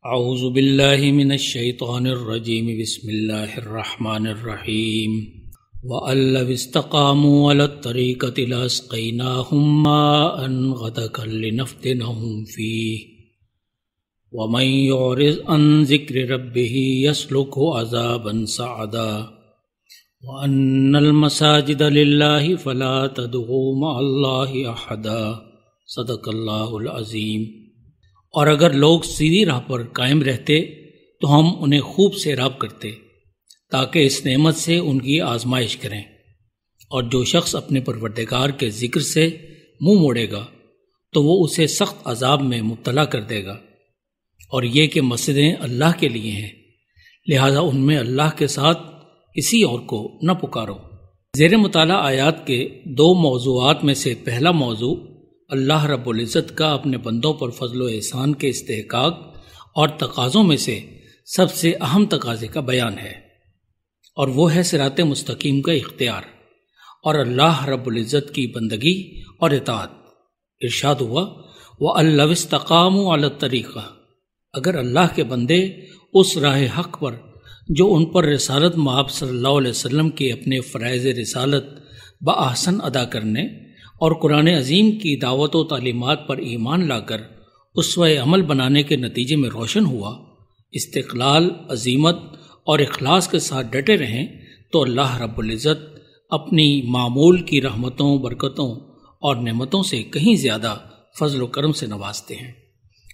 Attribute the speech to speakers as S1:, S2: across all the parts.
S1: اعوذ باللہ من الشیطان الرجیم بسم اللہ الرحمن الرحیم وَأَن لَّوِ اسْتَقَامُوا عَلَى الطَّرِيقَةِ لَأَسْقَيْنَاهُم مَّاءً غَدَقًا لِّنَفْتِنَهُمْ فِيهِ وَمَن يُعْرِضْ عَن ذِكْرِ رَبِّهِ يَسْلُكْهُ عَذَابًا صَعَدًا وَأَنَّ الْمَسَاجِدَ لِلَّهِ فَلَا تَدْعُوا مَعَ اللَّهِ أَحَدًا صدق اللہ العظیم۔ اور اگر لوگ سیدھی راہ پر قائم رہتے تو ہم انہیں خوب سیراب کرتے تاکہ اس نعمت سے ان کی آزمائش کریں، اور جو شخص اپنے پروردگار کے ذکر سے منہ موڑے گا تو وہ اسے سخت عذاب میں مبتلا کر دے گا، اور یہ کہ مسجدیں اللہ کے لیے ہیں، لہذا ان میں اللہ کے ساتھ کسی اور کو نہ پکارو۔ زیر مطالعہ آیات کے دو موضوعات میں سے پہلا موضوع اللہ رب العزت کا اپنے بندوں پر فضل و احسان کے استحقاق اور تقاضوں میں سے سب سے اہم تقاضے کا بیان ہے، اور وہ ہے صراط مستقیم کا اختیار اور اللہ رب العزت کی بندگی اور اطاعت۔ ارشاد ہوا وَأَن لَّوِ اسْتَقَامُوا عَلَى الطَّرِيقَةِ، اگر اللہ کے بندے اس راہ حق پر جو ان پر رسالت مآب صلی اللہ علیہ وسلم کے اپنے فرائض رسالت بآحسن ادا کرنے اور قرآن عظیم کی دعوت و تعلیمات پر ایمان لا کر اسوہ عمل بنانے کے نتیجے میں روشن ہوا، استقلال، عزیمت اور اخلاص کے ساتھ ڈٹے رہیں، تو اللہ رب العزت اپنی معمول کی رحمتوں، برکتوں اور نعمتوں سے کہیں زیادہ فضل و کرم سے نوازتے ہیں۔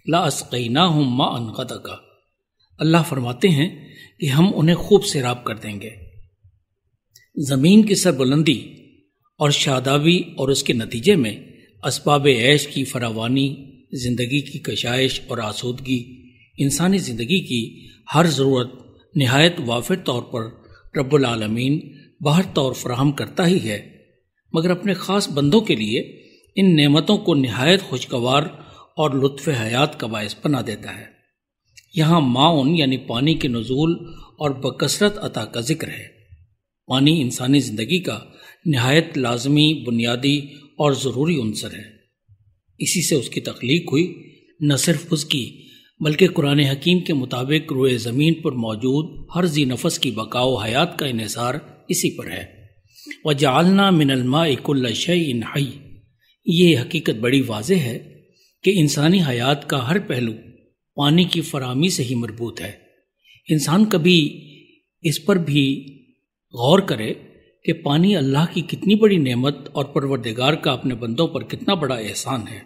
S1: لَأَسْقَيْنَاهُم مَّاءً غَدَقًا، اللہ فرماتے ہیں کہ ہم انہیں خوب سیراب کر دیں گے۔ زمین کی سربلندی اور شادابی اور اس کے نتیجے میں اسباب عیش کی فراوانی، زندگی کی کشائش اور آسودگی، انسانی زندگی کی ہر ضرورت نہایت وافر طور پر رب العالمین بہر طور فراہم کرتا ہی ہے، مگر اپنے خاص بندوں کے لیے ان نعمتوں کو نہایت خوشگوار اور لطف حیات کا باعث بنا دیتا ہے۔ یہاں معاون یعنی پانی کے نزول اور بکثرت عطا کا ذکر ہے۔ پانی انسانی زندگی کا نہایت لازمی، بنیادی اور ضروری عنصر ہے، اسی سے اس کی تخلیق ہوئی۔ نہ صرف اس کی بلکہ قرآن حکیم کے مطابق روئے زمین پر موجود ہر ذی نفس کی بقا و حیات کا انحصار اسی پر ہے۔ وَجَعَلْنَا مِنَ الْمَاءِ كُلَّ شَيْءٍ حَيٍّ، یہ حقیقت بڑی واضح ہے کہ انسانی حیات کا ہر پہلو پانی کی فراہمی سے ہی مربوط ہے۔ انسان کبھی اس پر بھی غور کرے کہ پانی اللہ کی کتنی بڑی نعمت اور پروردگار کا اپنے بندوں پر کتنا بڑا احسان ہے۔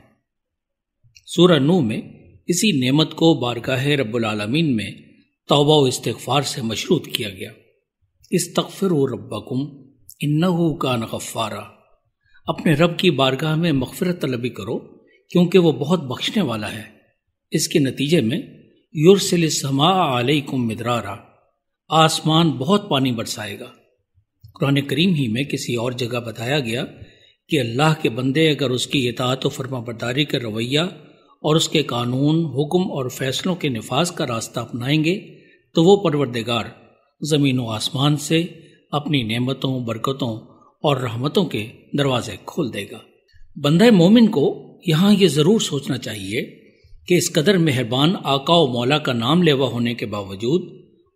S1: سورہ نوح میں اسی نعمت کو بارگاہ رب العالمین میں توبہ و استغفار سے مشروط کیا گیا۔ استغفروا ربکم انہ کان غفارا، اپنے رب کی بارگاہ میں مغفرت طلبی کرو کیونکہ وہ بہت بخشنے والا ہے۔ اس کے نتیجے میں یرسل السماء علیکم مدرارا، آسمان بہت پانی برسائے گا۔ قرآن کریم ہی میں کسی اور جگہ بتایا گیا کہ اللہ کے بندے اگر اس کی اطاعت و فرما برداری کا رویہ اور اس کے قانون، حکم اور فیصلوں کے نفاذ کا راستہ اپنائیں گے تو وہ پروردگار زمین و آسمان سے اپنی نعمتوں، برکتوں اور رحمتوں کے دروازے کھول دے گا۔ بندہ مومن کو یہاں یہ ضرور سوچنا چاہیے کہ اس قدر مہربان آقا و مولا کا نام لیوا ہونے کے باوجود،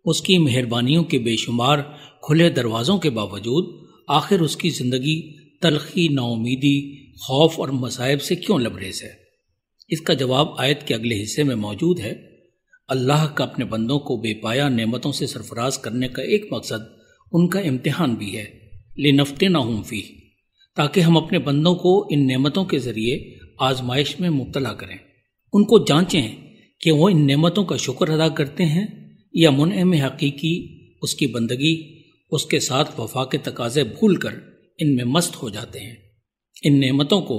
S1: اس کی مہربانیوں کے بے شمار کھلے دروازوں کے باوجود، آخر اس کی زندگی تلخی، ناامیدی، خوف اور مصائب سے کیوں لبریز ہے؟ اس کا جواب آیت کے اگلے حصے میں موجود ہے۔ اللہ کا اپنے بندوں کو بے پایہ نعمتوں سے سرفراز کرنے کا ایک مقصد ان کا امتحان بھی ہے، لِنَفْتِنَهُمْ فِيهِ، تاکہ ہم اپنے بندوں کو ان نعمتوں کے ذریعے آزمائش میں مبتلا کریں، ان کو جانچیں کہ وہ ان نعمتوں کا شکر ادا کرتے ہیں یا منعم حقیقی اس کی بندگی، اس کے ساتھ وفا کے تقاضے بھول کر ان میں مست ہو جاتے ہیں، ان نعمتوں کو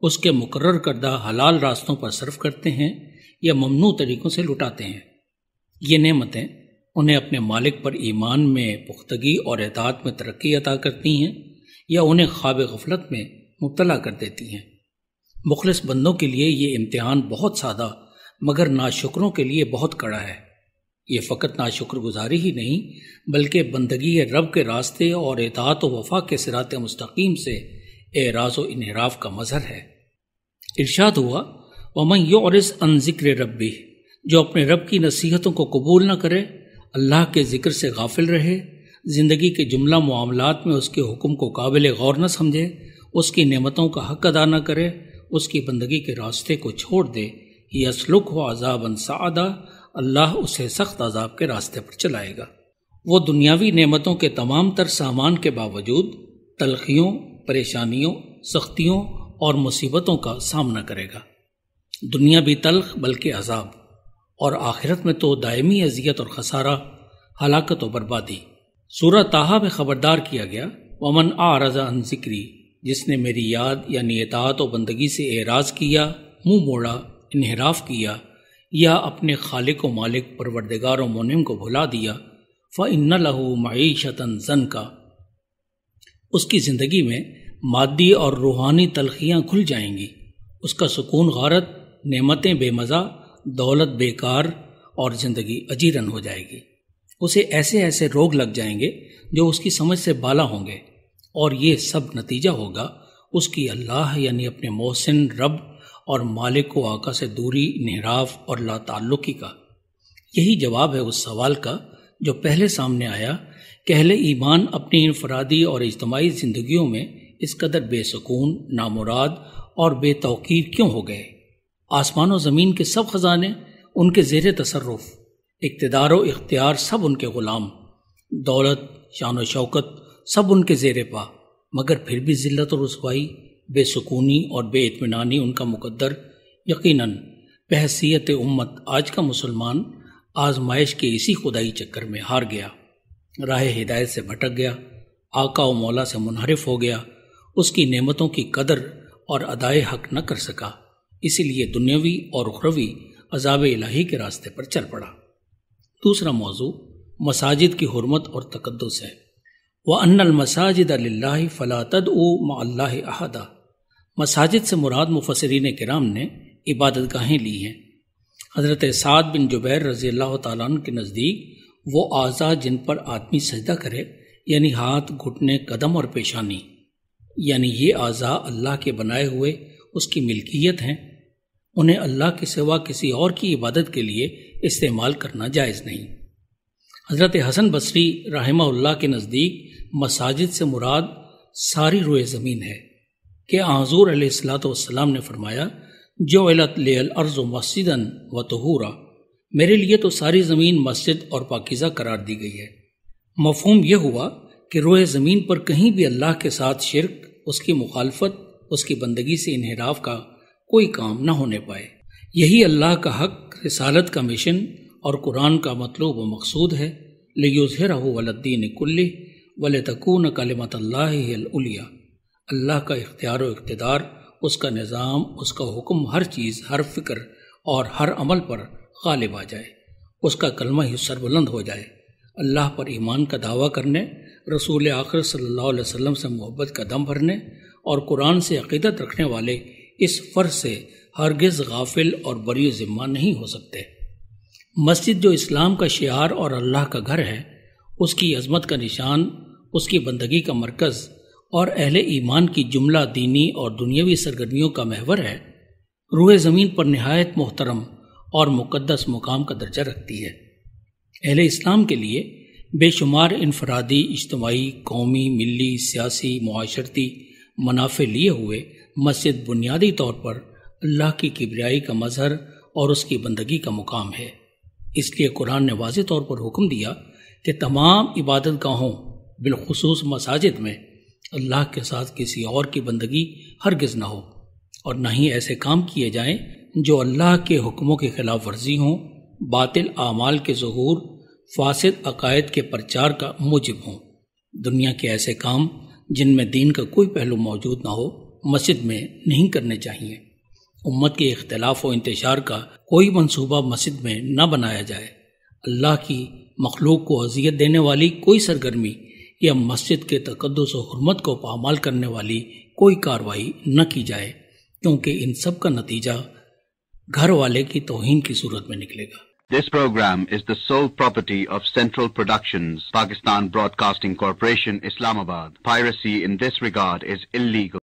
S1: اس کے مقرر کردہ حلال راستوں پر صرف کرتے ہیں یا ممنوع طریقوں سے لٹاتے ہیں۔ یہ نعمتیں انہیں اپنے مالک پر ایمان میں پختگی اور اطاعت میں ترقی عطا کرتی ہیں یا انہیں خواب غفلت میں مبتلا کر دیتی ہیں۔ مخلص بندوں کے لیے یہ امتحان بہت سادہ مگر ناشکروں کے لیے بہت کڑا ہے۔ یہ فقط ناشکر گزاری ہی نہیں بلکہ بندگی رب کے راستے اور اطاعت و وفا کے صراط مستقیم سے اعراض و انحراف کا مظہر ہے۔ ارشاد ہوا وَمَن يُعْرِضْ عَن ذِكْرِ رَبِّهِ، جو اپنے رب کی نصیحتوں کو قبول نہ کرے، اللہ کے ذکر سے غافل رہے، زندگی کے جملہ معاملات میں اس کے حکم کو قابل غور نہ سمجھے، اس کی نعمتوں کا حق ادا نہ کرے، اس کی بندگی کے راستے کو چھوڑ دے، یسلکہ عذابا صعدا، اللہ اسے سخت عذاب کے راستے پر چلائے گا۔ وہ دنیاوی نعمتوں کے تمام تر سامان کے باوجود تلخیوں، پریشانیوں، سختیوں اور مصیبتوں کا سامنا کرے گا۔ دنیا بھی تلخ بلکہ عذاب، اور آخرت میں تو دائمی اذیت اور خسارہ، ہلاکت و بربادی۔ سورہ طٰہٰ میں خبردار کیا گیا، ومن اعرض عن ذکری، جس نے میری یاد یعنی اطاعت و بندگی سے اعراض کیا، منہ موڑا، انحراف کیا، یا اپنے خالق و مالک پروردگار و منعم کو بھلا دیا، فإن لہ معیشۃ ضنکا، اس کی زندگی میں مادی اور روحانی تلخیاں کھل جائیں گی، اس کا سکون غارت، نعمتیں بے مزہ، دولت بیکار، اور زندگی اجیرن ہو جائے گی۔ اسے ایسے ایسے روگ لگ جائیں گے جو اس کی سمجھ سے بالا ہوں گے، اور یہ سب نتیجہ ہوگا اس کی اللہ یعنی اپنے محسن رب اور مالک و آقا سے دوری، انحراف اور لا تعلقی کا۔ یہی جواب ہے اس سوال کا جو پہلے سامنے آیا کہ اہل ایمان اپنی انفرادی اور اجتماعی زندگیوں میں اس قدر بے سکون، نامراد اور بے توقیر کیوں ہو گئے۔ آسمان و زمین کے سب خزانے ان کے زیر تصرف، اقتدار و اختیار سب ان کے غلام، دولت، شان و شوکت سب ان کے زیر پا، مگر پھر بھی ذلت و رسوائی، بے سکونی اور بے اطمینانی ان کا مقدر۔ یقیناً بحیثیت امت آج کا مسلمان آزمائش کے اسی خدائی چکر میں ہار گیا، راہ ہدایت سے بھٹک گیا، آقا و مولا سے منحرف ہو گیا، اس کی نعمتوں کی قدر اور ادائے حق نہ کر سکا، اسی لیے دنیاوی اور اخروی عذاب الہی کے راستے پر چل پڑا۔ دوسرا موضوع مساجد کی حرمت اور تقدس ہے۔ وَأَنَّ الْمَسَاجِدَ لِلَّهِ فَلَا تَدْعُوا مَعَ اللَّهِ أَحَدًا، مساجد سے مراد مفسرین کرام نے عبادت گاہیں لی ہیں۔ حضرت سعد بن جبیر رضی اللہ تعالیٰ عنہ کے نزدیک وہ اعضاء جن پر آدمی سجدہ کرے، یعنی ہاتھ، گھٹنے، قدم اور پیشانی، یعنی یہ اعضاء اللہ کے بنائے ہوئے اس کی ملکیت ہیں، انہیں اللہ کے سوا کسی اور کی عبادت کے لیے استعمال کرنا جائز نہیں۔ حضرت حسن بصری رحمہ اللہ کے نزدیک مساجد سے مراد ساری روئے زمین ہے کہ حضور علیہ الصلوۃ والسلام نے فرمایا، جعلت لی الارض مسجدا وطہورا، میرے لیے تو ساری زمین مسجد اور پاکیزہ قرار دی گئی ہے۔ مفہوم یہ ہوا کہ روئے زمین پر کہیں بھی اللہ کے ساتھ شرک، اس کی مخالفت، اس کی بندگی سے انحراف کا کوئی کام نہ ہونے پائے۔ یہی اللہ کا حق، رسالت کا مشن اور قرآن کا مطلوب و مقصود ہے، لِیُظْہِرَهُ عَلَى الدِّینِ کُلِّهِ وَلِتَکُونَ کَلِمَۃُ اللہِ ہِیَ الْعُلْیَا، اللہ کا اختیار و اقتدار، اس کا نظام، اس کا حکم ہر چیز، ہر فکر اور ہر عمل پر غالب آ جائے، اس کا کلمہ ہی سربلند ہو جائے۔ اللہ پر ایمان کا دعویٰ کرنے، رسول آخر صلی اللہ علیہ وسلم سے محبت کا دم بھرنے اور قرآن سے عقیدت رکھنے والے اس فرض سے ہرگز غافل اور بری ذمہ نہیں ہو سکتے۔ مسجد جو اسلام کا شعار اور اللہ کا گھر ہے، اس کی عظمت کا نشان، اس کی بندگی کا مرکز اور اہل ایمان کی جملہ دینی اور دنیاوی سرگرمیوں کا محور ہے، روئے زمین پر نہایت محترم اور مقدس مقام کا درجہ رکھتی ہے۔ اہل اسلام کے لیے بے شمار انفرادی، اجتماعی، قومی، ملی، سیاسی، معاشرتی منافع لیے ہوئے مسجد بنیادی طور پر اللہ کی کبریائی کا مظہر اور اس کی بندگی کا مقام ہے۔ اس لیے قرآن نے واضح طور پر حکم دیا کہ تمام عبادت گاہوں، بالخصوص مساجد میں اللہ کے ساتھ کسی اور کی بندگی ہرگز نہ ہو، اور نہ ہی ایسے کام کیے جائیں جو اللہ کے حکموں کی خلاف ورزی ہوں، باطل اعمال کے ظہور، فاسد عقائد کے پرچار کا موجب ہوں۔ دنیا کے ایسے کام جن میں دین کا کوئی پہلو موجود نہ ہو مسجد میں نہیں کرنے چاہیے۔ امت کے اختلاف و انتشار کا کوئی منصوبہ مسجد میں نہ بنایا جائے۔ اللہ کی مخلوق کو اذیت دینے والی کوئی سرگرمی یا مسجد کے تقدس و حرمت کو پامال کرنے والی کوئی کارروائی نہ کی جائے، کیونکہ ان سب کا نتیجہ گھر والے کی توہین کی صورت میں نکلے گا۔
S2: This program is the sole property of Central Productions, Pakistan Broadcasting Corporation, Islamabad. Piracy in this regard is illegal.